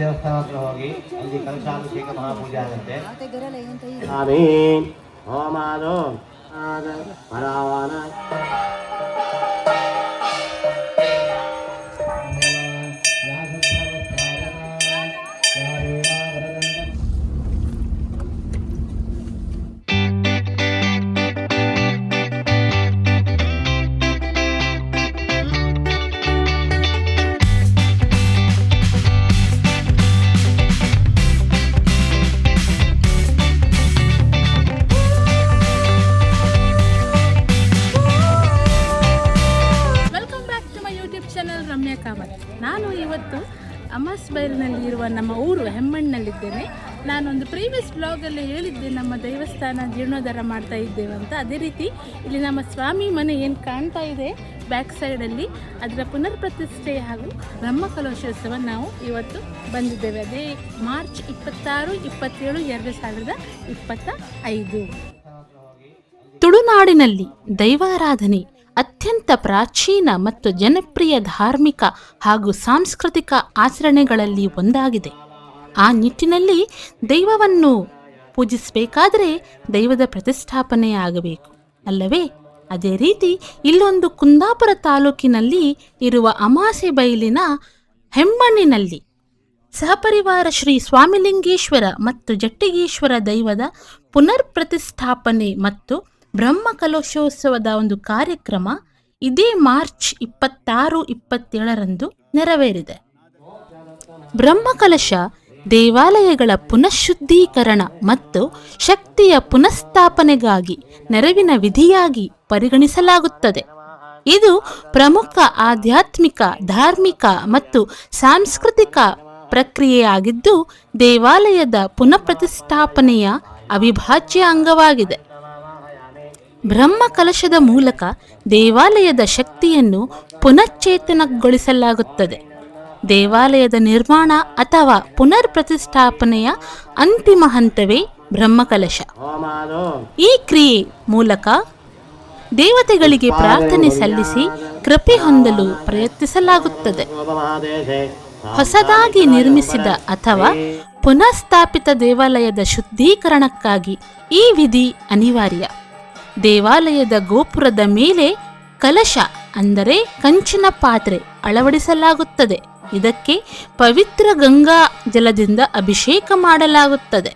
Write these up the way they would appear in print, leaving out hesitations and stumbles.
ದೇವಸ್ಥಾನ ಹತ್ರ ಹೋಗಿ ಅಲ್ಲಿ ಕಲಶಾಭಿಷೇಕ ಮಹಾಪೂಜೆ ಆಗುತ್ತೆ. ಹೋಮಾದು ಪರಾವಾನ ರಮ್ಯಾ ಕಾಮತ್. ನಾನು ಇವತ್ತು ಅಮಸ್ಬೈಲ್ನಲ್ಲಿ ಇರುವ ನಮ್ಮ ಊರು ಹೆಮ್ಮಣ್ಣಲ್ಲಿದ್ದೇನೆ. ನಾನೊಂದು ಪ್ರೀವಿಯಸ್ ಬ್ಲಾಗಲ್ಲಿ ಹೇಳಿದ್ದೆ ನಮ್ಮ ದೇವಸ್ಥಾನ ಜೀರ್ಣೋದ್ಧಾರ ಮಾಡ್ತಾ ಇದ್ದೇವೆ ಅಂತ. ಅದೇ ರೀತಿ ಇಲ್ಲಿ ನಮ್ಮ ಸ್ವಾಮಿ ಮನೆ ಏನು ಕಾಣ್ತಾ ಇದೆ ಬ್ಯಾಕ್ ಸೈಡಲ್ಲಿ, ಅದರ ಪುನರ್ ಪ್ರತಿಷ್ಠೆ ಹಾಗೂ ಬ್ರಹ್ಮಕಲಶೋತ್ಸವ ನಾವು ಇವತ್ತು ಬಂದಿದ್ದೇವೆ. ಅದೇ ಮಾರ್ಚ್ 26, 27, 2025. ತುಳುನಾಡಿನಲ್ಲಿ ದೈವಾರಾಧನೆ ಅತ್ಯಂತ ಪ್ರಾಚೀನ ಮತ್ತು ಜನಪ್ರಿಯ ಧಾರ್ಮಿಕ ಹಾಗೂ ಸಾಂಸ್ಕೃತಿಕ ಆಚರಣೆಗಳಲ್ಲಿ ಒಂದಾಗಿದೆ. ಆ ನಿಟ್ಟಿನಲ್ಲಿ ದೈವವನ್ನು ಪೂಜಿಸಬೇಕಾದರೆ ದೈವದ ಪ್ರತಿಷ್ಠಾಪನೆ ಆಗಬೇಕು ಅಲ್ಲವೇ? ಅದೇ ರೀತಿ ಇಲ್ಲೊಂದು ಕುಂದಾಪುರ ತಾಲೂಕಿನಲ್ಲಿ ಇರುವ ಅಮಾಸೆಬೈಲಿನ ಹೆಮ್ಮಣ್ಣಿನಲ್ಲಿ ಸಹಪರಿವಾರ ಶ್ರೀ ಸ್ವಾಮಿಲಿಂಗೇಶ್ವರ ಮತ್ತು ಜಟ್ಟಿಗೇಶ್ವರ ದೈವದ ಪುನರ್ ಪ್ರತಿಷ್ಠಾಪನೆ ಮತ್ತು ಬ್ರಹ್ಮಕಲಶೋತ್ಸವದ ಒಂದು ಕಾರ್ಯಕ್ರಮ ಇದೇ ಮಾರ್ಚ್ 26, 27 ನೆರವೇರಿದೆ. ಬ್ರಹ್ಮಕಲಶ ದೇವಾಲಯಗಳ ಪುನಃಶುದ್ಧೀಕರಣ ಮತ್ತು ಶಕ್ತಿಯ ಪುನಃಸ್ಥಾಪನೆಗಾಗಿ ನೆರವಿನ ವಿಧಿಯಾಗಿ ಪರಿಗಣಿಸಲಾಗುತ್ತದೆ. ಇದು ಪ್ರಮುಖ ಆಧ್ಯಾತ್ಮಿಕ, ಧಾರ್ಮಿಕ ಮತ್ತು ಸಾಂಸ್ಕೃತಿಕ ಪ್ರಕ್ರಿಯೆಯಾಗಿದ್ದು ದೇವಾಲಯದ ಪುನಃಪ್ರತಿಷ್ಠಾಪನೆಯ ಅವಿಭಾಜ್ಯ ಅಂಗವಾಗಿದೆ. ಬ್ರಹ್ಮಕಲಶದ ಮೂಲಕ ದೇವಾಲಯದ ಶಕ್ತಿಯನ್ನು ಪುನಶ್ಚೇತನಗೊಳಿಸಲಾಗುತ್ತದೆ. ದೇವಾಲಯದ ನಿರ್ಮಾಣ ಅಥವಾ ಪುನರ್ ಪ್ರತಿಷ್ಠಾಪನೆಯ ಅಂತಿಮ ಹಂತವೇ ಬ್ರಹ್ಮಕಲಶ. ಈ ಕ್ರಿಯೆ ಮೂಲಕ ದೇವತೆಗಳಿಗೆ ಪ್ರಾರ್ಥನೆ ಸಲ್ಲಿಸಿ ಕೃಪೆ ಹೊಂದಲು ಪ್ರಯತ್ನಿಸಲಾಗುತ್ತದೆ. ಹೊಸದಾಗಿ ನಿರ್ಮಿಸಿದ ಅಥವಾ ಪುನಃಸ್ಥಾಪಿತ ದೇವಾಲಯದ ಶುದ್ಧೀಕರಣಕ್ಕಾಗಿ ಈ ವಿಧಿ ಅನಿವಾರ್ಯ. ದೇವಾಲಯದ ಗೋಪುರದ ಮೇಲೆ ಕಲಶ ಅಂದರೆ ಕಂಚಿನ ಪಾತ್ರೆ ಅಳವಡಿಸಲಾಗುತ್ತದೆ. ಇದಕ್ಕೆ ಪವಿತ್ರ ಗಂಗಾ ಜಲದಿಂದ ಅಭಿಷೇಕ ಮಾಡಲಾಗುತ್ತದೆ.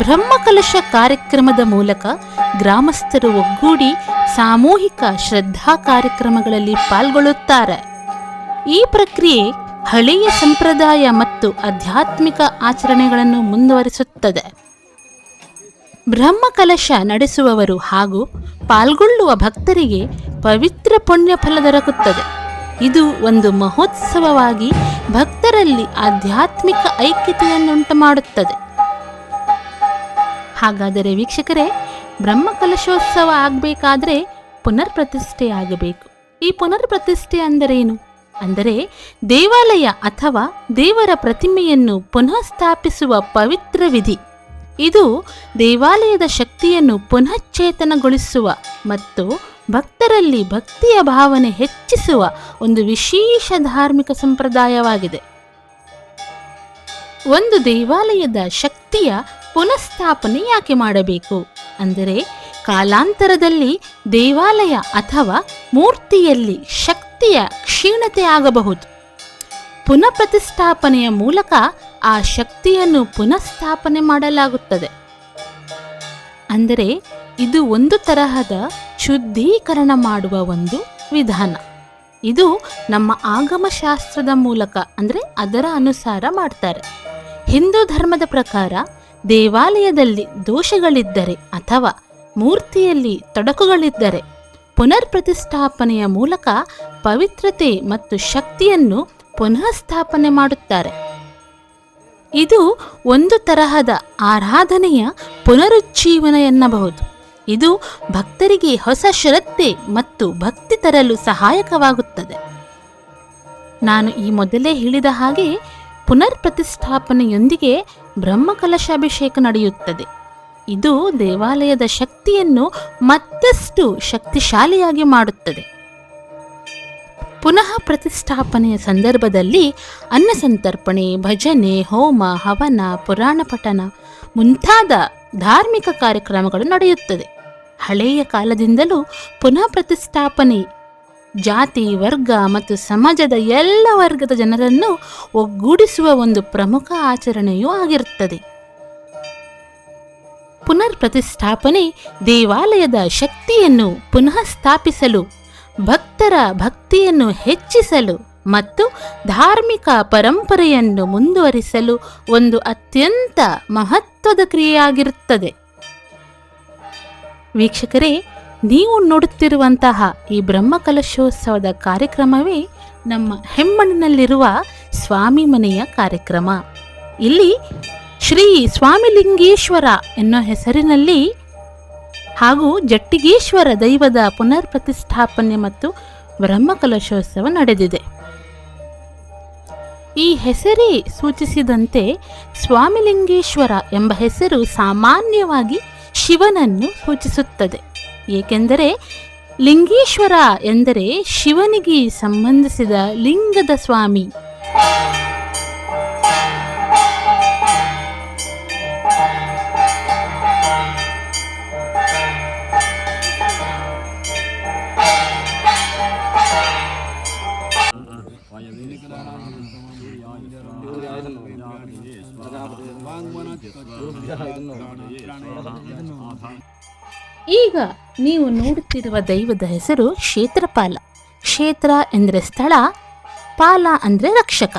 ಬ್ರಹ್ಮಕಲಶ ಕಾರ್ಯಕ್ರಮದ ಮೂಲಕ ಗ್ರಾಮಸ್ಥರು ಒಗ್ಗೂಡಿ ಸಾಮೂಹಿಕ ಶ್ರದ್ಧಾ ಕಾರ್ಯಕ್ರಮಗಳಲ್ಲಿ ಪಾಲ್ಗೊಳ್ಳುತ್ತಾರೆ. ಈ ಪ್ರಕ್ರಿಯೆ ಹಳೆಯ ಸಂಪ್ರದಾಯ ಮತ್ತು ಆಧ್ಯಾತ್ಮಿಕ ಆಚರಣೆಗಳನ್ನು ಮುಂದುವರಿಸುತ್ತದೆ. ಬ್ರಹ್ಮಕಲಶ ನಡೆಸುವವರು ಹಾಗೂ ಪಾಲ್ಗೊಳ್ಳುವ ಭಕ್ತರಿಗೆ ಪವಿತ್ರ ಪುಣ್ಯ ಫಲ ದೊರಕುತ್ತದೆ. ಇದು ಒಂದು ಮಹೋತ್ಸವವಾಗಿ ಭಕ್ತರಲ್ಲಿ ಆಧ್ಯಾತ್ಮಿಕ ಐಕ್ಯತೆಯನ್ನುಂಟು ಮಾಡುತ್ತದೆ. ಹಾಗಾದರೆ ವೀಕ್ಷಕರೇ, ಬ್ರಹ್ಮಕಲಶೋತ್ಸವ ಆಗಬೇಕಾದ್ರೆ ಪುನರ್ ಪ್ರತಿಷ್ಠೆ ಆಗಬೇಕು. ಈ ಪುನರ್ ಪ್ರತಿಷ್ಠೆ ಅಂದರೇನು? ಅಂದರೆ ದೇವಾಲಯ ಅಥವಾ ದೇವರ ಪ್ರತಿಮೆಯನ್ನು ಪುನಃ ಸ್ಥಾಪಿಸುವ ಪವಿತ್ರ ವಿಧಿ. ಇದು ದೇವಾಲಯದ ಶಕ್ತಿಯನ್ನು ಪುನಶ್ಚೇತನಗೊಳಿಸುವ ಮತ್ತು ಭಕ್ತರಲ್ಲಿ ಭಕ್ತಿಯ ಭಾವನೆ ಹೆಚ್ಚಿಸುವ ಒಂದು ವಿಶೇಷ ಧಾರ್ಮಿಕ ಸಂಪ್ರದಾಯವಾಗಿದೆ. ಒಂದು ದೇವಾಲಯದ ಶಕ್ತಿಯ ಪುನಃಸ್ಥಾಪನೆ ಯಾಕೆ ಮಾಡಬೇಕು ಅಂದರೆ, ಕಾಲಾಂತರದಲ್ಲಿ ದೇವಾಲಯ ಅಥವಾ ಮೂರ್ತಿಯಲ್ಲಿ ಶಕ್ತಿಯ ಕ್ಷೀಣತೆ ಆಗಬಹುದು. ಪುನಃಪ್ರತಿಷ್ಠಾಪನೆಯ ಮೂಲಕ ಆ ಶಕ್ತಿಯನ್ನು ಪುನಃಸ್ಥಾಪನೆ ಮಾಡಲಾಗುತ್ತದೆ. ಅಂದರೆ ಇದು ಒಂದು ತರಹದ ಶುದ್ಧೀಕರಣ ಮಾಡುವ ಒಂದು ವಿಧಾನ. ಇದು ನಮ್ಮ ಆಗಮಶಾಸ್ತ್ರದ ಮೂಲಕ ಅಂದರೆ ಅದರ ಅನುಸಾರ ಮಾಡ್ತಾರೆ. ಹಿಂದೂ ಧರ್ಮದ ಪ್ರಕಾರ ದೇವಾಲಯದಲ್ಲಿ ದೋಷಗಳಿದ್ದರೆ ಅಥವಾ ಮೂರ್ತಿಯಲ್ಲಿ ತೊಡಕುಗಳಿದ್ದರೆ ಪುನರ್ ಪ್ರತಿಷ್ಠಾಪನೆಯ ಮೂಲಕ ಪವಿತ್ರತೆ ಮತ್ತು ಶಕ್ತಿಯನ್ನು ಪುನಃ ಸ್ಥಾಪನೆ ಮಾಡುತ್ತಾರೆ. ಇದು ಒಂದು ತರಹದ ಆರಾಧನೆಯ ಪುನರುಜ್ಜೀವನ ಎನ್ನಬಹುದು. ಇದು ಭಕ್ತರಿಗೆ ಹೊಸ ಶ್ರದ್ಧೆ ಮತ್ತು ಭಕ್ತಿ ತರಲು ಸಹಾಯಕವಾಗುತ್ತದೆ. ನಾನು ಈ ಮೊದಲೇ ಹೇಳಿದ ಹಾಗೆ ಪುನರ್ ಪ್ರತಿಷ್ಠಾಪನೆಯೊಂದಿಗೆ ಬ್ರಹ್ಮಕಲಶಾಭಿಷೇಕ ನಡೆಯುತ್ತದೆ. ಇದು ದೇವಾಲಯದ ಶಕ್ತಿಯನ್ನು ಮತ್ತಷ್ಟು ಶಕ್ತಿಶಾಲಿಯಾಗಿ ಮಾಡುತ್ತದೆ. ಪುನಃ ಪ್ರತಿಷ್ಠಾಪನೆಯ ಸಂದರ್ಭದಲ್ಲಿ ಅನ್ನಸಂತರ್ಪಣೆ, ಭಜನೆ, ಹೋಮ, ಹವನ, ಪುರಾಣ ಪಠನ ಮುಂತಾದ ಧಾರ್ಮಿಕ ಕಾರ್ಯಕ್ರಮಗಳು ನಡೆಯುತ್ತದೆ. ಹಳೆಯ ಕಾಲದಿಂದಲೂ ಪುನಃ ಪ್ರತಿಷ್ಠಾಪನೆ ಜಾತಿ, ವರ್ಗ ಮತ್ತು ಸಮಾಜದ ಎಲ್ಲ ವರ್ಗದ ಜನರನ್ನು ಒಗ್ಗೂಡಿಸುವ ಒಂದು ಪ್ರಮುಖ ಆಚರಣೆಯೂ ಆಗಿರುತ್ತದೆ. ಪುನರ್ ಪ್ರತಿಷ್ಠಾಪನೆ ದೇವಾಲಯದ ಶಕ್ತಿಯನ್ನು ಪುನಃ ಸ್ಥಾಪಿಸಲು, ಭಕ್ತರ ಭಕ್ತಿಯನ್ನು ಹೆಚ್ಚಿಸಲು ಮತ್ತು ಧಾರ್ಮಿಕ ಪರಂಪರೆಯನ್ನು ಮುಂದುವರಿಸಲು ಒಂದು ಅತ್ಯಂತ ಮಹತ್ವದ ಕ್ರಿಯೆಯಾಗಿರುತ್ತದೆ. ವೀಕ್ಷಕರೇ, ನೀವು ನೋಡುತ್ತಿರುವಂತಹ ಈ ಬ್ರಹ್ಮಕಲಶೋತ್ಸವದ ಕಾರ್ಯಕ್ರಮವೇ ನಮ್ಮ ಹೆಮ್ಮಣ್ಣಿನಲ್ಲಿರುವ ಸ್ವಾಮಿ ಮನೆಯ ಕಾರ್ಯಕ್ರಮ. ಇಲ್ಲಿ ಶ್ರೀ ಸ್ವಾಮಿಲಿಂಗೇಶ್ವರ ಎನ್ನೋ ಹೆಸರಿನಲ್ಲಿ ಹಾಗೂ ಜಟ್ಟಿಗೇಶ್ವರ ದೈವದ ಪುನರ್ ಪ್ರತಿಷ್ಠಾಪನೆ ಮತ್ತು ಬ್ರಹ್ಮಕಲಶೋತ್ಸವ ನಡೆದಿದೆ. ಈ ಹೆಸರೇ ಸೂಚಿಸಿದಂತೆ ಸ್ವಾಮಿಲಿಂಗೇಶ್ವರ ಎಂಬ ಹೆಸರು ಸಾಮಾನ್ಯವಾಗಿ ಶಿವನನ್ನು ಸೂಚಿಸುತ್ತದೆ. ಏಕೆಂದರೆ ಲಿಂಗೇಶ್ವರ ಎಂದರೆ ಶಿವನಿಗೆ ಸಂಬಂಧಿಸಿದ ಲಿಂಗದ ಸ್ವಾಮಿ. ಈಗ ನೀವು ನೋಡುತ್ತಿರುವ ದೈವದ ಹೆಸರು ಕ್ಷೇತ್ರಪಾಲ. ಕ್ಷೇತ್ರ ಎಂದರೆ ಸ್ಥಳ, ಪಾಲ ಅಂದರೆ ರಕ್ಷಕ.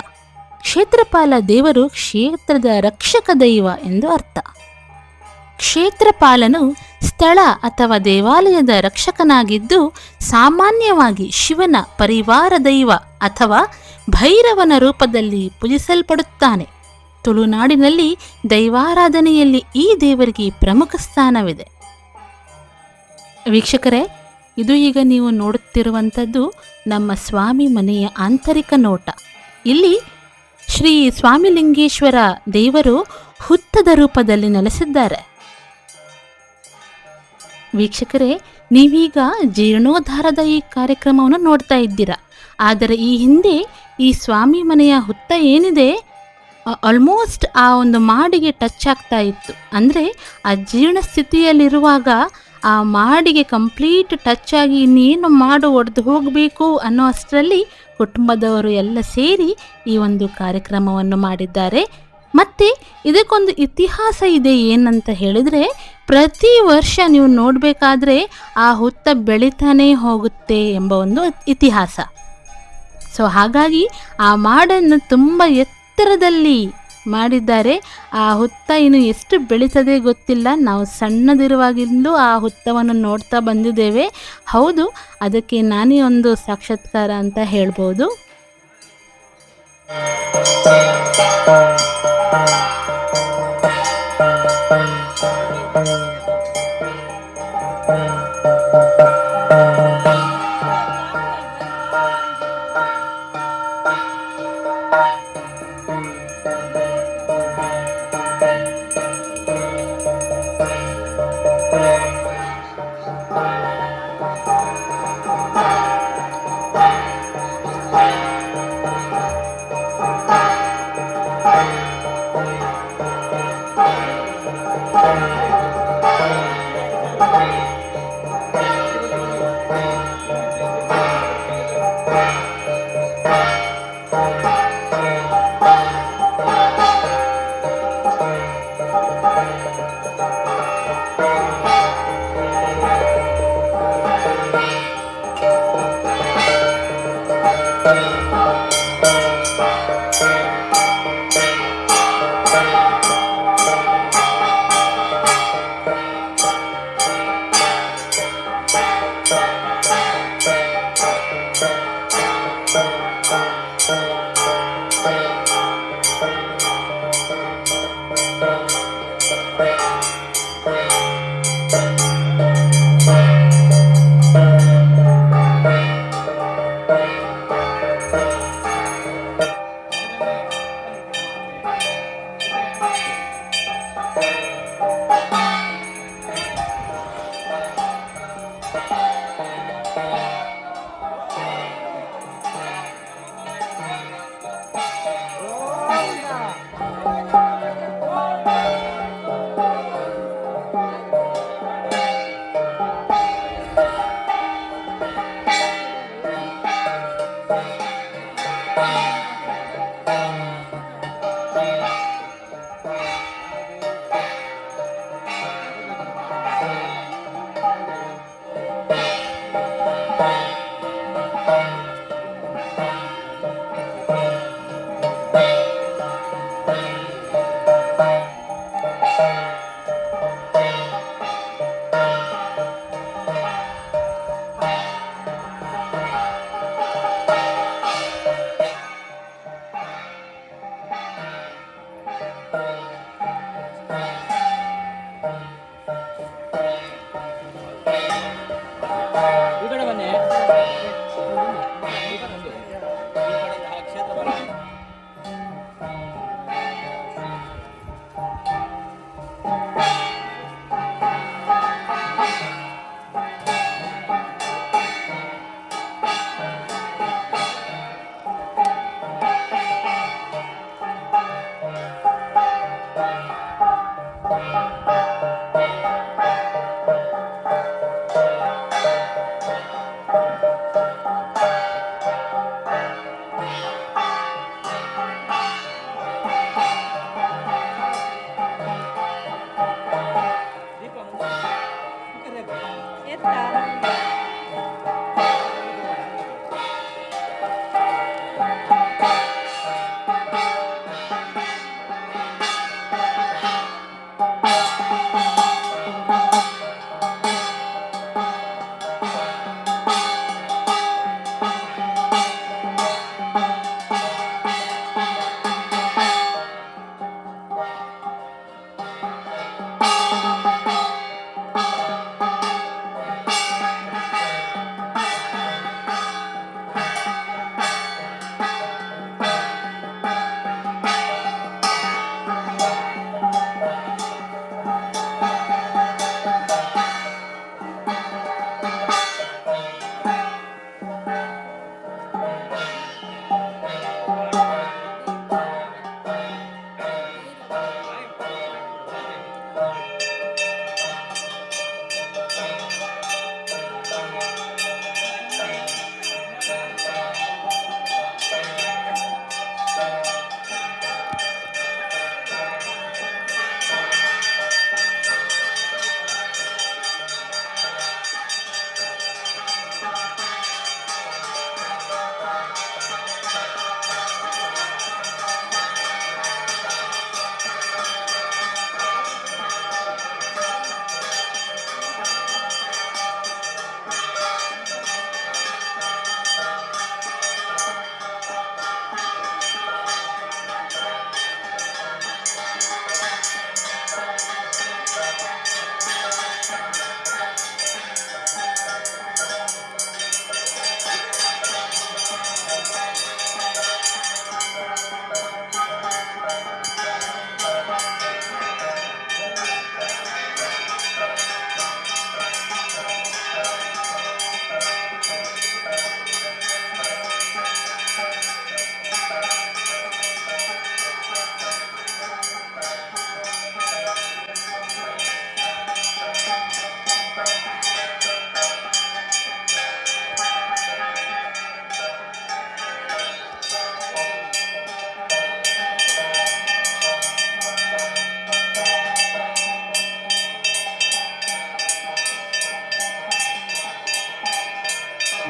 ಕ್ಷೇತ್ರಪಾಲ ದೇವರು ಕ್ಷೇತ್ರದ ರಕ್ಷಕ ದೈವ ಎಂದು ಅರ್ಥ. ಕ್ಷೇತ್ರಪಾಲನು ಸ್ಥಳ ಅಥವಾ ದೇವಾಲಯದ ರಕ್ಷಕನಾಗಿದ್ದು ಸಾಮಾನ್ಯವಾಗಿ ಶಿವನ ಪರಿವಾರ ದೈವ ಅಥವಾ ಭೈರವನ ರೂಪದಲ್ಲಿ ಪೂಜಿಸಲ್ಪಡುತ್ತಾನೆ. ತುಳುನಾಡಿನಲ್ಲಿ ದೈವಾರಾಧನೆಯಲ್ಲಿ ಈ ದೇವರಿಗೆ ಪ್ರಮುಖ ಸ್ಥಾನವಿದೆ. ವೀಕ್ಷಕರೇ, ಇದು ಈಗ ನೀವು ನೋಡುತ್ತಿರುವಂಥದ್ದು ನಮ್ಮ ಸ್ವಾಮಿ ಮನೆಯ ಆಂತರಿಕ ನೋಟ. ಇಲ್ಲಿ ಶ್ರೀ ಸ್ವಾಮಿಲಿಂಗೇಶ್ವರ ದೇವರು ಹುತ್ತದ ರೂಪದಲ್ಲಿ ನೆಲೆಸಿದ್ದಾರೆ. ವೀಕ್ಷಕರೇ, ನೀವೀಗ ಜೀರ್ಣೋದ್ಧಾರದ ಈ ಕಾರ್ಯಕ್ರಮವನ್ನು ನೋಡ್ತಾ ಇದ್ದೀರಾ. ಆದರೆ ಈ ಹಿಂದೆ ಈ ಸ್ವಾಮಿ ಮನೆಯ ಹುತ್ತ ಏನಿದೆ ಆಲ್ಮೋಸ್ಟ್ ಆ ಒಂದು ಮಾಡಿಗೆ ಟಚ್ ಆಗ್ತಾ ಇತ್ತು. ಅಂದರೆ ಆ ಜೀರ್ಣ ಸ್ಥಿತಿಯಲ್ಲಿರುವಾಗ ಆ ಮಾಡಿಗೆ ಕಂಪ್ಲೀಟ್ ಟಚ್ ಆಗಿ ಇನ್ನೇನು ಮಾಡು ಒಡೆದು ಹೋಗಬೇಕು ಅನ್ನೋ ಅಷ್ಟರಲ್ಲಿ ಕುಟುಂಬದವರು ಎಲ್ಲ ಸೇರಿ ಈ ಒಂದು ಕಾರ್ಯಕ್ರಮವನ್ನು ಮಾಡಿದ್ದಾರೆ. ಮತ್ತು ಇದಕ್ಕೊಂದು ಇತಿಹಾಸ ಇದೆ. ಏನಂತ ಹೇಳಿದರೆ, ಪ್ರತಿ ವರ್ಷ ನೀವು ನೋಡಬೇಕಾದ್ರೆ ಆ ಹುತ್ತ ಬೆಳೀತಾನೇ ಹೋಗುತ್ತೆ ಎಂಬ ಒಂದು ಇತಿಹಾಸ. ಸೊ ಹಾಗಾಗಿ ಆ ಮಾಡನ್ನು ತುಂಬ ಎತ್ತರದಲ್ಲಿ ಮಾಡಿದ್ದಾರೆ. ಆ ಹುತ್ತ ಇನ್ನು ಎಷ್ಟು ಬೆಳೀತದೆ ಗೊತ್ತಿಲ್ಲ. ನಾವು ಸಣ್ಣದಿರುವಾಗಿಂದಲೂ ಆ ಹುತ್ತವನ್ನು ನೋಡ್ತಾ ಬಂದಿದ್ದೇವೆ. ಹೌದು, ಅದಕ್ಕೆ ನಾನೇ ಒಂದು ಸಾಕ್ಷಾತ್ಕಾರ ಅಂತ ಹೇಳ್ಬೋದು.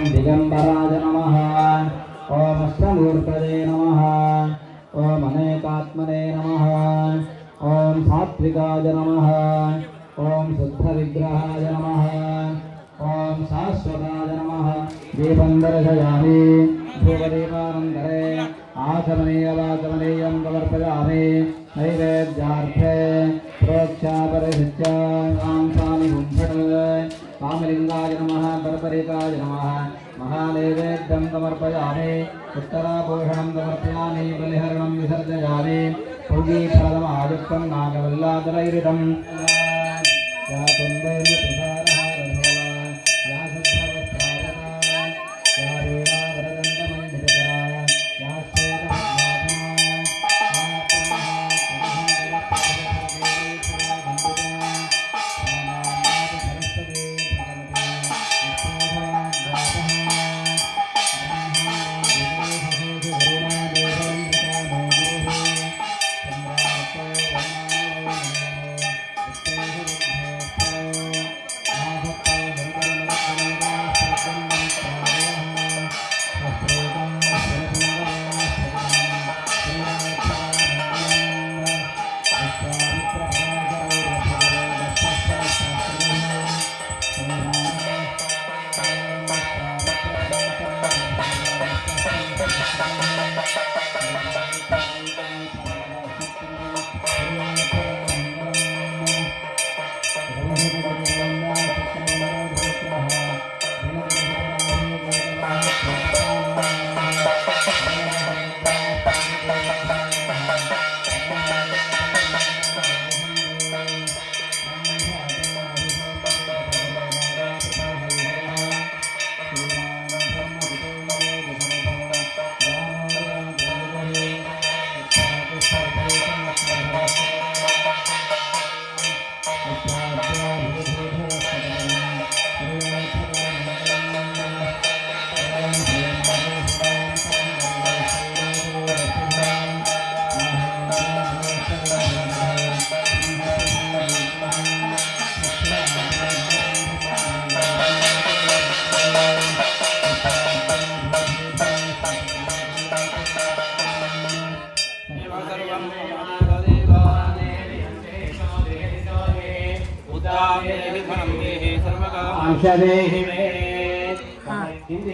दिगंबराज नमः। ओम अष्टमूर्तये नमः। ओम अनेकात्मने नमः। ओम सात्विकाय नमः। ओम शुद्धविग्रहाय नमः। ओम शाश्वताय नमः। दीपं दर्शयामि भूपदीपानन्तरे आचमनीयवाचमनीयं समर्पयामि। नैवेद्यार्थे प्रोक्षापरिशिच्य स्वामि हुंफट् कामलिंगाय नमः। परपरिकाय नमः। महानैवेद्यं समर्पयामि। उत्तराभूषणं समर्पयामि। बलिहरणं विसर्जयामि। पूगीफलमायुक्तं नागवल्लादलैरितं या तुण्डैर्विप्रसारहारधवला या शुद्धवस्त्रावता या वीणावरदण्डमण्डिता या श्वेतपद्मासना या ಹಿಂದೆ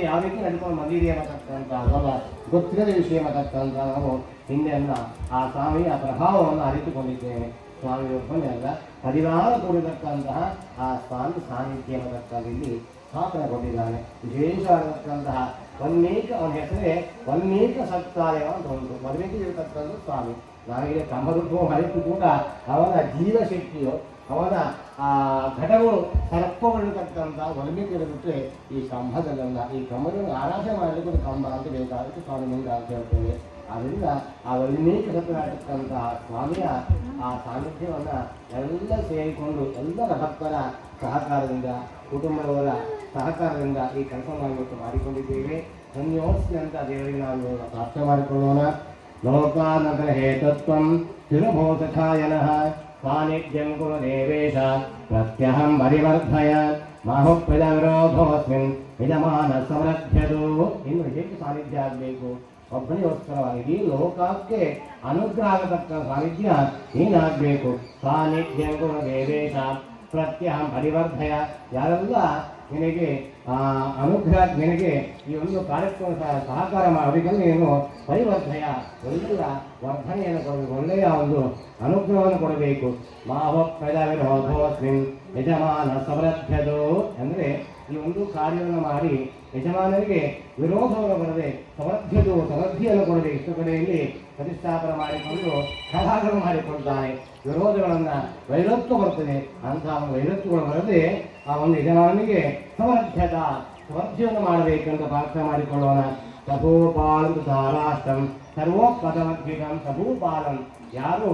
ಯಾವ ರೀತಿ ನಡ್ಕೊಂಡು ಬಂದಿದೆ ಅನ್ನತಕ್ಕಂಥ ಅಥವಾ ಗೊತ್ತಿರದ ವಿಷಯ ಅನ್ನತಕ್ಕಂಥ ನಾವು ಹಿಂದೆಲ್ಲ ಆ ಸ್ವಾಮಿಯ ಪ್ರಭಾವವನ್ನು ಅರಿತುಕೊಂಡಿದ್ದೇವೆ. ಸ್ವಾಮಿ ಒಬ್ಬನೇ ಅಲ್ಲ, ಪರಿವಾರ ಕೂಡಿರತಕ್ಕಂತಹ ಆ ಸ್ವಾಮಿ ಸಾನ್ನಿಧ್ಯ ಅನ್ನತಕ್ಕಂಥ ಇಲ್ಲಿ ಸ್ಥಾಪನೆಗೊಂಡಿದ್ದಾನೆ. ವಿಶೇಷವಾಗಿರತಕ್ಕಂತಹ ವಲ್ಮೀಕ, ಅವನ ಹೆಸರೇ ವಲ್ಮೀಕ ಸತ್ಕಾರ್ಯ ಅಂತ ಉಂಟು. ವಲ್ಮೀಕಿರತಕ್ಕಂಥ ಸ್ವಾಮಿ ನಾವೀಗ ಕಂಬರುತ್ವ ಅರಿತು ಕೂಡ ಅವನ ಜೀವಶಕ್ತಿಯು, ಅವನ ಘಟಗಳು ಸರ್ಪಗಳಿರತಕ್ಕಂಥ ವಲ್ಮೀಕಿರುತ್ತೆ ಈ ಕಂಬದಲ್ಲ. ಈ ಕಂಬವನ್ನು ಆರಾಧನೆ ಮಾಡಲಿಕ್ಕೆ ಒಂದು ಕಂಬ ಅಂತ ಬೇಕಾಗುತ್ತೆ, ಸ್ವಾಮಿ ಲಿಂಗ ಅಂತ ಹೇಳ್ತೇವೆ. ಆದ್ದರಿಂದ ಆ ವಲ್ಮೀಕ ಸತ್ಕಾರತಕ್ಕಂತಹ ಸ್ವಾಮಿಯ ಆ ಸಾನ್ನಿಧ್ಯವನ್ನು ಎಲ್ಲ ಸೇರಿಕೊಂಡು ಎಲ್ಲರ ಭಕ್ತರ ಸಹಕಾರದಿಂದ, ಕುಟುಂಬದವರ ಸಹಕಾರದಿಂದ ಈ ಕೆಲಸವನ್ನು ಮಾಡಿಕೊಂಡಿದ್ದೇವೆ. ಧನ್ಯೋಸ್ತಿ ಅಂತ ದೇವರಿಗೆ ನಾವು ಪ್ರಾರ್ಥನೆ ಮಾಡಿಕೊಳ್ಳೋಣ. ಲೋಕಾನಗರ ಹೇತತ್ವಂ ಸ್ಥಿರಭೂತಖಾಯನಃ ಸಾನ್ನಿಧ್ಯಂ ಕುರು ದೇವೇಶ ಪ್ರತ್ಯಹಂ ಪರಿವರ್ಧಯ ಮಾಹುಪ್ಯದ ವಿರೋಧೋಸ್ಮಿನ್ ಯಜಮಾನ ಸಮೃದ್ಧದು. ಇನ್ನು ಹೇಗೆ ಸಾನ್ನಿಧ್ಯ ಆಗಬೇಕು? ಒಬ್ಬನಿಗೋಸ್ಕರವಾಗಿ ಲೋಕಕ್ಕೆ ಅನುಗ್ರಹ ಆಗತಕ್ಕ ಸಾನ್ನಿಧ್ಯ ಏನಾಗಬೇಕು? ಸಾನ್ನಿಧ್ಯಂ ಕುರು ದೇವೇಶ ಪ್ರತ್ಯಹಂ ಪರಿವರ್ಧಯ. ಯಾರೆಲ್ಲ ನಿನಗೆ ಅನುಗ್ರಹ, ನಿನಗೆ ಈ ಒಂದು ಕಾರ್ಯಕ್ರಮ ಸಹಕಾರ ಅವರಿಗೆಲ್ಲ ನೀನು ಪರಿವರ್ಧಯ, ಒಳ್ಳೆಯ ವರ್ಧನೆಯನ್ನು ಕೊಡಬೇಕು, ಒಳ್ಳೆಯ ಒಂದು ಅನುಗ್ರಹವನ್ನು ಕೊಡಬೇಕು. ಮಾವೋಸ್ಮಿನ್ ಯಜಮಾನ ಸಮೃದ್ಧದು ಅಂದರೆ ಈ ಒಂದು ಕಾರ್ಯವನ್ನು ಮಾಡಿ ಯಜಮಾನರಿಗೆ ವಿರೋಧವನ್ನು ಬರದೆ ಸಮೃದ್ಧಿಯನ್ನು ಕೊಡಬೇಕು. ಇಷ್ಟು ಕಡೆಯಲ್ಲಿ ಪ್ರತಿಷ್ಠಾಪನೆ ಮಾಡಿಕೊಂಡು ಕಲಾಗಳು ಮಾಡಿಕೊಳ್ತಾನೆ. ವಿರೋಧಗಳನ್ನು ವೈರತ್ವ ಬರ್ತದೆ, ಅಂತಹ ಒಂದು ವೈರತ್ವಗಳು ಬರದೆ ಆ ಒಂದು ಯಜಮಾನಿಗೆ ಸಮೃದ್ಧಿಯನ್ನು ಮಾಡಬೇಕಂತ ಪ್ರಾರ್ಥನೆ ಮಾಡಿಕೊಳ್ಳೋಣ. ಸಭೂಪಾಲಂ ಧಾರಾಷ್ಟಂ ಸರ್ವೋಪದಮದ್ವಿಕಂ ಸಭೂಪಾಲಂ. ಯಾರು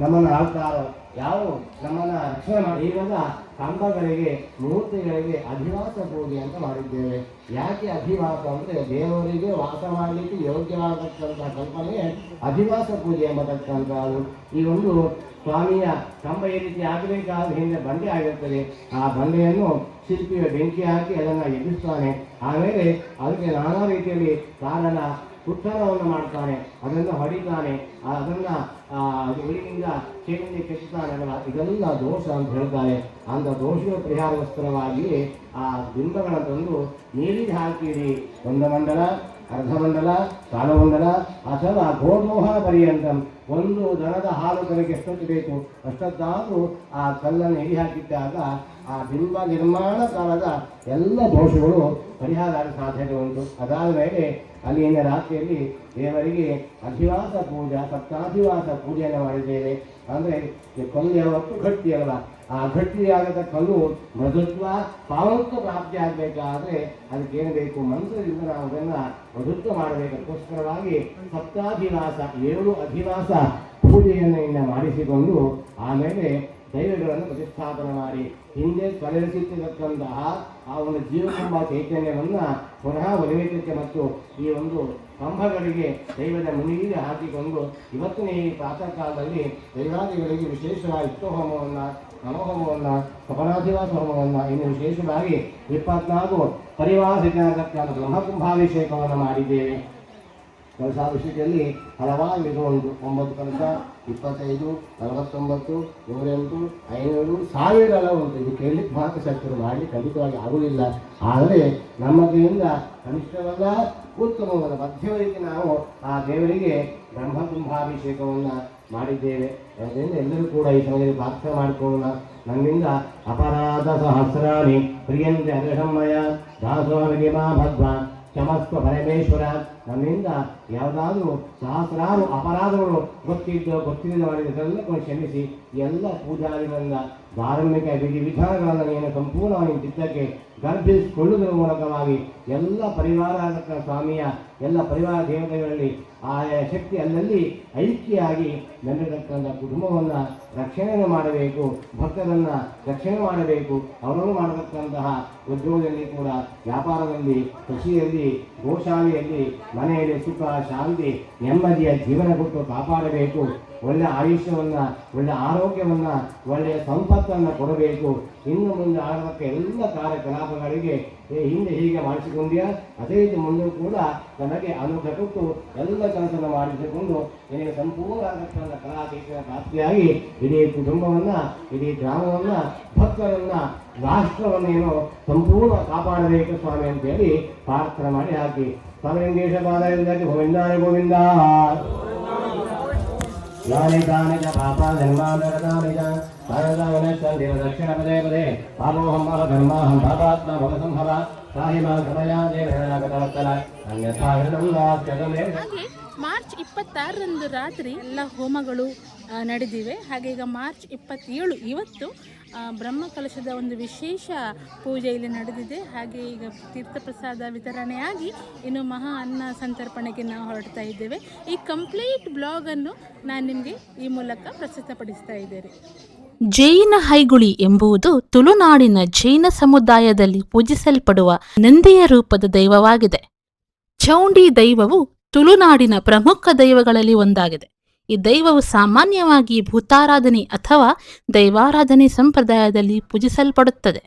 ನಮ್ಮನ್ನು ಆಳ್ತಾರೋ, ಯಾರು ನಮ್ಮನ್ನು ರಕ್ಷಣೆ ಮಾಡಿ, ಈಗೆಲ್ಲ ಕಂಬಗಳಿಗೆ ಮೂರ್ತಿಗಳಿಗೆ ಅಧಿವಾಸ ಪೂಜೆ ಅಂತ ಮಾಡಿದ್ದೇವೆ. ಯಾಕೆ ಅಧಿವಾಸ ಅಂದರೆ ದೇವರಿಗೆ ವಾಸ ಮಾಡಲಿಕ್ಕೆ ಯೋಗ್ಯವಾಗತಕ್ಕಂಥ ಕಲ್ಪನೆ ಅಧಿವಾಸ ಪೂಜೆ ಎಂಬತಕ್ಕಂಥದ್ದು. ಈ ಒಂದು ಸ್ವಾಮಿಯ ಕಂಬ ಈ ರೀತಿ ಆಗಬೇಕಾದ್ರೆ ಹಿಂದೆ ಬಂಡೆ ಆಗಿರ್ತದೆ. ಆ ಬಂಡೆಯನ್ನು ಶಿಲ್ಪಿಯ ಬೆಂಕಿ ಹಾಕಿ ಅದನ್ನು ಎಬ್ಬಿಸ್ತಾನೆ. ಆಮೇಲೆ ಅದಕ್ಕೆ ನಾನಾ ರೀತಿಯಲ್ಲಿ ಕಾರಣ ಉತ್ಥಾನವನ್ನು ಮಾಡ್ತಾನೆ, ಅದನ್ನು ಹೊಡಿತಾನೆ, ಅದನ್ನು ಉಳಿಯಿಂದ ಚೇನಿಂದ ಕೆತ್ತುತ್ತಾನಲ್ಲ. ಇದೆಲ್ಲ ದೋಷ ಅಂತ ಹೇಳ್ತಾರೆ. ಅಂಥ ದೋಷದ ಪರಿಹಾರಗೋಸ್ಕರವಾಗಿ ಆ ಬಿಂಬಗಳನ್ನು ತಂದು ನೀರಿಗೆ ಹಾಕಿರಿ. ಒಂದು ಮಂಡಲ, ಅರ್ಧಮಂಡಲ, ಕಾಲಮಂಡಲ ಅಥವಾ ಗೋಮೋಹ ಪರ್ಯಂತ ಒಂದು ದನದ ಹಾಲು ಕಡೆಗೆ ಎಷ್ಟೊತ್ತು ಬೇಕು ಅಷ್ಟೊತ್ತಾದರೂ ಆ ಕಲ್ಲನ್ನು ಎಡಿ ಹಾಕಿದ್ದಾಗ ಆ ಬಿಂಬ ನಿರ್ಮಾಣ ಕಾಲದ ಎಲ್ಲ ದೋಷಗಳು ಪರಿಹಾರ ಸಾಧ್ಯತೆ ಉಂಟು. ಅದಾದ ಮೇಲೆ ಅಲ್ಲಿನ ರಾತ್ರಿಯಲ್ಲಿ ದೇವರಿಗೆ ಅಧಿವಾಸ ಪೂಜಾ, ಸಪ್ತಾಧಿವಾಸ ಪೂಜೆಯನ್ನು ಮಾಡಿದ್ದೇವೆ. ಅಂದರೆ ಕಲ್ಲು ಯಾವತ್ತು ಗಟ್ಟಿ ಅಲ್ಲ, ಆ ಗಟ್ಟಿಯಾಗದ ಕಲ್ಲು ಮೃದುತ್ವ ಪಾವತ್ವ ಪ್ರಾಪ್ತಿ ಆಗಬೇಕಾದ್ರೆ ಅದಕ್ಕೇನು ಬೇಕು? ಮಂತ್ರದಿಂದ ನಾವು ಅದನ್ನು ಮೃದುತ್ವ ಮಾಡಬೇಕಕ್ಕೋಸ್ಕರವಾಗಿ ಸಪ್ತಾಧಿವಾಸ 7 ಅಧಿವಾಸ ಪೂಜೆಯನ್ನು ಮಾಡಿಸಿಕೊಂಡು ಆಮೇಲೆ ದೈವಗಳನ್ನು ಪ್ರತಿಷ್ಠಾಪನೆ ಮಾಡಿ ಹಿಂದೆ ಕಲೆಸಿಟ್ಟಿರತಕ್ಕಂತಹ ಆ ಒಂದು ಜೀವಕಂಬ ಚೈತನ್ಯವನ್ನು ಪುನಃ ಒಲಿವೇಕಕ್ಕೆ ಮತ್ತು ಈ ಒಂದು ಕಂಬಗಳಿಗೆ ದೈವದ ಮುನಿಗೆ ಹಾಕಿಕೊಂಡು ಇವತ್ತಿನ ಈ ಪ್ರಾತಃ ಕಾಲದಲ್ಲಿ ದೈವಾದಿಗಳಿಗೆ ವಿಶೇಷವಾಗಿ ಇಷ್ಟೋಹೋಮವನ್ನು, ನಮೋಹೋಮವನ್ನು, ಸಪನಾಧಿವಾಸ ಹೋಮವನ್ನು, ಇನ್ನು ವಿಶೇಷವಾಗಿ 24 ಪರಿವಾರತಕ್ಕಂಥ ಬ್ರಹ್ಮಕುಂಭಾಭಿಷೇಕವನ್ನು ಮಾಡಿದ್ದೇವೆ. ಕಲಶಾಭಿಷೇಕದಲ್ಲಿ ಹಲವಾರು ಇದು ಉಂಟು. 9 ಕಲಶ, 25, 49, 108, 500, 1000 ಎಲ್ಲ ಉಂಟು. ಇದು ಕೇಳಲಿಕ್ಕೆ ಮಾತ್ರ ಶಕ್ತರು ಮಾಡಲಿಕ್ಕೆ ಖಂಡಿತವಾಗಿ ಆಗುವುದಿಲ್ಲ. ಆದರೆ ನಮ್ಮ ಕೈಯಿಂದ ಕನಿಷ್ಠವಲ್ಲ ಉತ್ತಮವಾದ ಮಧ್ಯವರೆಗೆ ನಾವು ಆ ದೇವರಿಗೆ ಬ್ರಹ್ಮಕುಂಭಾಭಿಷೇಕವನ್ನು ಮಾಡಿದ್ದೇವೆ. ಅದರಿಂದ ಎಲ್ಲರೂ ಕೂಡ ಈ ಸಮಯದಲ್ಲಿ ಪ್ರಾರ್ಥನೆ ಮಾಡಿಕೊಳ್ಳೋಣ. ನನ್ನಿಂದ ಅಪರಾಧ ಸಹಸ್ರಾಣಿ ಪ್ರಿಯಂತೆ ಅರ್ಹಮಯ ದಾಸೋನಿಗೆ ಮಾ ಭದ್ವ ಕ್ಷಮಸ್ವ ಪರಮೇಶ್ವರ. ನನ್ನಿಂದ ಯಾವುದಾದ್ರೂ ಸಹಸ್ರಾರು ಅಪರಾಧಗಳು ಗೊತ್ತಿಲ್ಲದೆ ಮಾಡಿದ್ದೆಲ್ಲ ಕ್ಷಮಿಸಿ ಎಲ್ಲ ಪೂಜಾರಿಗಳಿಂದ ಧಾರ್ಮಿಕ ವಿಧಿವಿಧಾನಗಳನ್ನು ನೀನು ಸಂಪೂರ್ಣವಾಗಿ ಚಿತ್ತಕ್ಕೆ ಗರ್ಭಿಸಿಕೊಳ್ಳುವುದರ ಮೂಲಕವಾಗಿ ಎಲ್ಲ ಪರಿವಾರ ಸ್ವಾಮಿಯ ಎಲ್ಲ ಪರಿವಾರ ದೇವತೆಗಳಲ್ಲಿ ಆಯಾ ಶಕ್ತಿ ಅಲ್ಲಲ್ಲಿ ಐಕ್ಯವಾಗಿ ನೆಲೆದಕ್ಕಂಥ ಕುಟುಂಬವನ್ನು ರಕ್ಷಣೆಯನ್ನು ಮಾಡಬೇಕು, ಭಕ್ತರನ್ನು ರಕ್ಷಣೆ ಮಾಡಬೇಕು. ಅವರನ್ನು ಮಾಡತಕ್ಕಂತಹ ಉದ್ಯೋಗದಲ್ಲಿ ಕೂಡ, ವ್ಯಾಪಾರದಲ್ಲಿ, ಕೃಷಿಯಲ್ಲಿ, ಗೋಶಾಲೆಯಲ್ಲಿ, ಮನೆಯಲ್ಲಿ ಸುಖ ಶಾಂತಿ ನೆಮ್ಮದಿಯ ಜೀವನ ಕೊಟ್ಟು ಕಾಪಾಡಬೇಕು. ಒಳ್ಳೆಯ ಆಯುಷ್ಯವನ್ನು, ಒಳ್ಳೆಯ ಆರೋಗ್ಯವನ್ನು, ಒಳ್ಳೆಯ ಸಂಪತ್ತನ್ನು ಕೊಡಬೇಕು. ಇನ್ನು ಮುಂದೆ ಆಗತಕ್ಕ ಎಲ್ಲ ಕಾರ್ಯಕಲಾಪಗಳಿಗೆ ಹಿಂದೆ ಹೀಗೆ ಮಾಡಿಸಿಕೊಂಡಿಯಾ ಅದೇ ರೀತಿ ಮುಂದೆ ಕೂಡ ನನಗೆ ಅನುಗ್ರಹ ಕೊಟ್ಟು ಎಲ್ಲ ಕೆಲಸವನ್ನು ಮಾಡಿಸಿಕೊಂಡು ನಿನಗೆ ಸಂಪೂರ್ಣ ಆಗತಕ್ಕಂಥ ಕಲಾತೀರ್ಥನ ಪ್ರಾಪ್ತಿಯಾಗಿ ಇಡೀ ಕುಟುಂಬವನ್ನು, ಇಡೀ ಗ್ರಾಮವನ್ನು, ಭಕ್ತರನ್ನು, ರಾಷ್ಟ್ರವನ್ನೇನೋ ಸಂಪೂರ್ಣ ಕಾಪಾಡಬೇಕು ಸ್ವಾಮಿ ಅಂತೇಳಿ ಪ್ರಾರ್ಥನೆ ಮಾಡಿ ಹಾಕಿ ಸ್ವಾಮಿಲಿಂಗೇಶ ಪಾದಾಯ ಗೋವಿಂದಾಯ ಗೋವಿಂದ. ಯಾನಿ ತಾನಿ ಚ ಪಾಪಾ ಧರ್ಮಾನರತಾನಿ ಚ ಪರದಾವನಶ್ಚಂದೇವ ದಕ್ಷಿಣ ಪದೇ ಪದೇ ಪಾಪೋಹಂ ಪಾಪ ಧರ್ಮಾಹಂ ಪಾಪಾತ್ಮ ಭವಸಂಭವ ಸಾಹಿ ಮಾ ಸಮಯ ದೇವರಾಗತವತ್ತಲ ಅನ್ಯಥಾ ಹೃದಂ ವಾಕ್ಯದಮೇ. ಹಾಗೆ ಮಾರ್ಚ್ 26ರಂದು ರಾತ್ರಿ ಎಲ್ಲ ಹೋಮಗಳು ನಡೆದಿವೆ. ಹಾಗೆ ಈಗ ಮಾರ್ಚ್ 27 ಇವತ್ತು ಬ್ರಹ್ಮಕಲಶದ ಒಂದು ವಿಶೇಷ ಪೂಜೆ ಇಲ್ಲಿ ನಡೆದಿದೆ. ಹಾಗೆ ಈಗ ತೀರ್ಥಪ್ರಸಾದ ವಿತರಣೆಯಾಗಿ ಇನ್ನು ಮಹಾ ಅನ್ನ ಸಂತರ್ಪಣೆಗೆ ನಾವು ಹೊರಡ್ತಾ ಇದ್ದೇವೆ. ಈ ಕಂಪ್ಲೀಟ್ ಬ್ಲಾಗನ್ನು ನಾನು ನಿಮಗೆ ಈ ಮೂಲಕ ಪ್ರಸ್ತುತಪಡಿಸ್ತಾ ಇದ್ದೇನೆ. ಜೈನ ಹೈಗುಳಿ ಎಂಬುದು ತುಳುನಾಡಿನ ಜೈನ ಸಮುದಾಯದಲ್ಲಿ ಪೂಜಿಸಲ್ಪಡುವ ನಂದಿಯ ರೂಪದ ದೈವವಾಗಿದೆ. ಚೌಂಡಿ ದೈವವು ತುಳುನಾಡಿನ ಪ್ರಮುಖ ದೈವಗಳಲ್ಲಿ ಒಂದಾಗಿದೆ. ಈ ದೈವವು ಸಾಮಾನ್ಯವಾಗಿ ಭೂತಾರಾಧನೆ ಅಥವಾ ದೈವಾರಾಧನೆ ಸಂಪ್ರದಾಯದಲ್ಲಿ ಪೂಜಿಸಲ್ಪಡುತ್ತದೆ.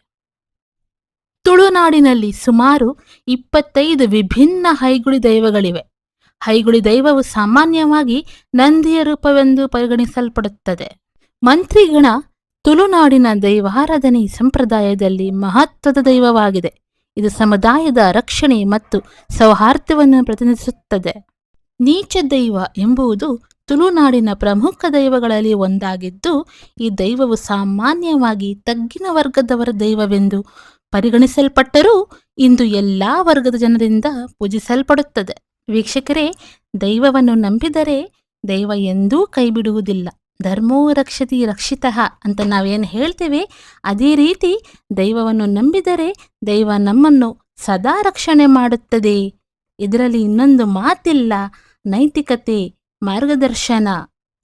ತುಳುನಾಡಿನಲ್ಲಿ ಸುಮಾರು 25 ವಿಭಿನ್ನ ಹೈಗುಳಿ ದೈವಗಳಿವೆ. ಹೈಗುಳಿ ದೈವವು ಸಾಮಾನ್ಯವಾಗಿ ನಂದಿಯ ರೂಪವೆಂದು ಪರಿಗಣಿಸಲ್ಪಡುತ್ತದೆ. ಮಂತ್ರಿಗಣ ತುಳುನಾಡಿನ ದೈವಾರಾಧನೆ ಸಂಪ್ರದಾಯದಲ್ಲಿ ಮಹತ್ವದ ದೈವವಾಗಿದೆ. ಇದು ಸಮುದಾಯದ ರಕ್ಷಣೆ ಮತ್ತು ಸೌಹಾರ್ದವನ್ನು ಪ್ರತಿನಿಧಿಸುತ್ತದೆ. ನೀಚ ದೈವ ಎಂಬುದು ತುಳುನಾಡಿನ ಪ್ರಮುಖ ದೈವಗಳಲ್ಲಿ ಒಂದಾಗಿದ್ದು, ಈ ದೈವವು ಸಾಮಾನ್ಯವಾಗಿ ತಗ್ಗಿನ ವರ್ಗದವರ ದೈವವೆಂದು ಪರಿಗಣಿಸಲ್ಪಟ್ಟರೂ ಇಂದು ಎಲ್ಲಾ ವರ್ಗದ ಜನರಿಂದ ಪೂಜಿಸಲ್ಪಡುತ್ತದೆ. ವೀಕ್ಷಕರೇ, ದೈವವನ್ನು ನಂಬಿದರೆ ದೈವ ಎಂದೂ ಕೈಬಿಡುವುದಿಲ್ಲ. ಧರ್ಮೋ ರಕ್ಷತಿ ರಕ್ಷಿತಃ ಅಂತ ನಾವೇನು ಹೇಳ್ತೇವೆ, ಅದೇ ರೀತಿ ದೈವವನ್ನು ನಂಬಿದರೆ ದೈವ ನಮ್ಮನ್ನು ಸದಾ ರಕ್ಷಣೆ ಮಾಡುತ್ತದೆ. ಇದರಲ್ಲಿ ಇನ್ನೊಂದು ಮಾತಿಲ್ಲ. ನೈತಿಕತೆ, ಮಾರ್ಗದರ್ಶನ,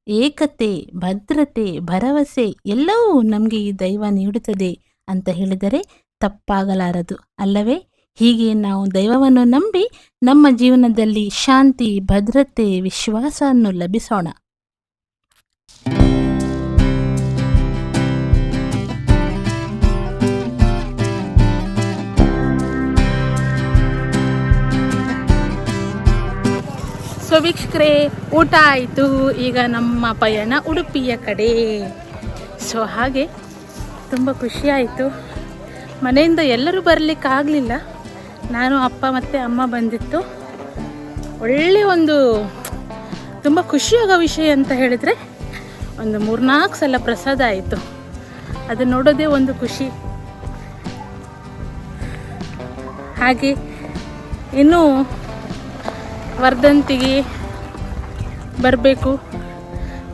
ಏಕತೆ, ಭದ್ರತೆ, ಭರವಸೆ ಎಲ್ಲವೂ ನಮಗೆ ಈ ದೈವ ನೀಡುತ್ತದೆ ಅಂತ ಹೇಳಿದರೆ ತಪ್ಪಾಗಲಾರದು ಅಲ್ಲವೇ? ಹೀಗೆ ನಾವು ದೈವವನ್ನು ನಂಬಿ ನಮ್ಮ ಜೀವನದಲ್ಲಿ ಶಾಂತಿ, ಭದ್ರತೆ, ವಿಶ್ವಾಸವನ್ನು ಲಭಿಸೋಣ. ಸೊ ವೀಕ್ಷಕರೇ, ಊಟ ಆಯಿತು. ಈಗ ನಮ್ಮ ಪಯಣ ಉಡುಪಿಯ ಕಡೆ. ಸೊ ಹಾಗೆ ತುಂಬ ಖುಷಿಯಾಯಿತು. ಮನೆಯಿಂದ ಎಲ್ಲರೂ ಬರಲಿಕ್ಕಾಗಲಿಲ್ಲ. ನಾನು, ಅಪ್ಪ ಮತ್ತು ಅಮ್ಮ ಬಂದಿತ್ತು. ಒಳ್ಳೆಯ ಒಂದು ತುಂಬ ಖುಷಿಯಾಗೋ ವಿಷಯ ಅಂತ ಹೇಳಿದರೆ, ಒಂದು 3-4 ಸಲ ಪ್ರಸಾದ ಆಯಿತು. ಅದು ನೋಡೋದೇ ಒಂದು ಖುಷಿ. ಹಾಗೆ ಇನ್ನೂ ವರ್ಧಂತಿಗೆ ಬರಬೇಕು.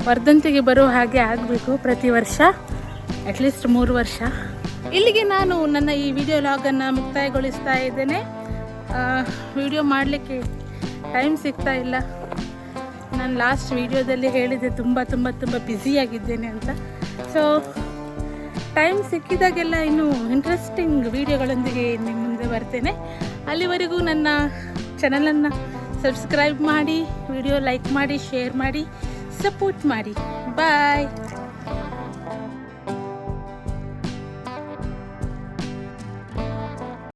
ವರ್ಧಂತಿಗೆ ಬರೋ ಹಾಗೆ ಆಗಬೇಕು ಪ್ರತಿ ವರ್ಷ, ಅಟ್ಲೀಸ್ಟ್ 3 ವರ್ಷ. ಇಲ್ಲಿಗೆ ನಾನು ನನ್ನ ಈ ವಿಡಿಯೋ ಲಾಗನ್ನು ಮುಕ್ತಾಯಗೊಳಿಸ್ತಾ ಇದ್ದೇನೆ. ವಿಡಿಯೋ ಮಾಡಲಿಕ್ಕೆ ಟೈಮ್ ಸಿಗ್ತಾ ಇಲ್ಲ. ನಾನು ಲಾಸ್ಟ್ ವಿಡಿಯೋದಲ್ಲಿ ಹೇಳಿದೆ ತುಂಬ ತುಂಬ ತುಂಬ ಬ್ಯುಸಿಯಾಗಿದ್ದೇನೆ ಅಂತ. ಸೊ ಟೈಮ್ ಸಿಕ್ಕಿದಾಗೆಲ್ಲ ಇನ್ನೂ ಇಂಟ್ರೆಸ್ಟಿಂಗ್ ವಿಡಿಯೋಗಳೊಂದಿಗೆ ನಿಮ್ಮ ಮುಂದೆ ಬರ್ತೇನೆ. ಅಲ್ಲಿವರೆಗೂ ನನ್ನ ಚಾನಲನ್ನು ಸಬ್ಸ್ಕ್ರೈಬ್ ಮಾಡಿ, ವಿಡಿಯೋ ಲೈಕ್ ಮಾಡಿ, ಶೇರ್ ಮಾಡಿ, ಸಪೋರ್ಟ್ ಮಾಡಿ. ಬಾಯ್.